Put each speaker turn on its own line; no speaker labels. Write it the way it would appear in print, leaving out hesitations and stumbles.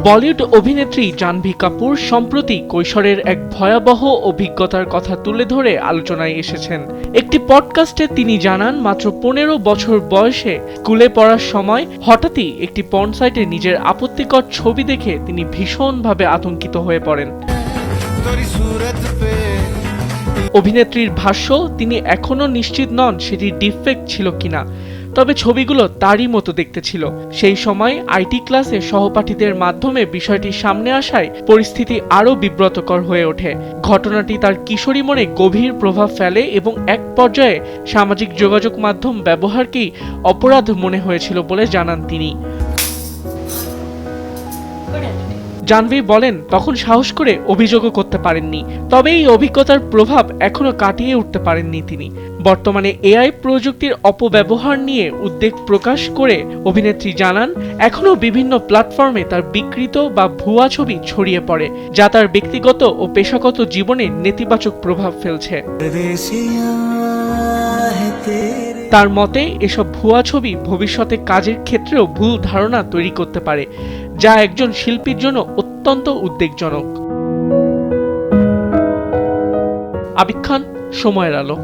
বলিউড অভিনেত্রী জাহ্নবী কাপুর সম্প্রতি কৈশোরের এক ভয়াবহ অভিজ্ঞতার কথা তুলে ধরে আলোচনায় এসেছেন। একটি পডকাস্টে তিনি জানান, মাত্র 15 বছর বয়সে স্কুলে পড়ার সময় হঠাৎই একটি পর্ন সাইটে নিজের আপত্তিকর ছবি দেখে তিনি ভীষণভাবে আতঙ্কিত হয়ে পড়েন। অভিনেত্রীর ভাষ্য, তিনি এখনও নিশ্চিত নন সেটি ডিফেক্ট ছিল কিনা, তবে ছবিগুলো তারই মতো দেখতে ছিল। সেই সময় আইটি ক্লাসে সহপাঠীদের মাধ্যমে বিষয়টি সামনে আসায় পরিস্থিতি আরও বিব্রতকর হয়ে ওঠে। ঘটনাটি তার কিশোরী মনে গভীর প্রভাব ফেলে এবং এক পর্যায়ে সামাজিক যোগাযোগ মাধ্যম ব্যবহারকেই অপরাধ মনে হয়েছিল বলে জানান তিনি। জাহ্নবী বলেন, তখন সাহস করে অভিযোগও করতে পারেননি, তবে এই অভিজ্ঞতার প্রভাব এখনো কাটিয়ে উঠতে পারেননি তিনি। বর্তমানে এআই প্রযুক্তির অপব্যবহার নিয়ে উদ্বেগ প্রকাশ করে অভিনেত্রী জানান, এখনো বিভিন্ন প্ল্যাটফর্মে তার বিকৃত বা ভুয়া ছবি ছড়িয়ে পড়ে, যা তার ব্যক্তিগত ও পেশাগত জীবনে নেতিবাচক প্রভাব ফেলছে। তার মতে, এসব ভুয়া ছবি ভবিষ্যতে কাজের ক্ষেত্রেও ভুল ধারণা তৈরি করতে পারে, যা একজন শিল্পীর জন্য অত্যন্ত উদ্বেগজনক। আবিদ খান, সময়ের আলো।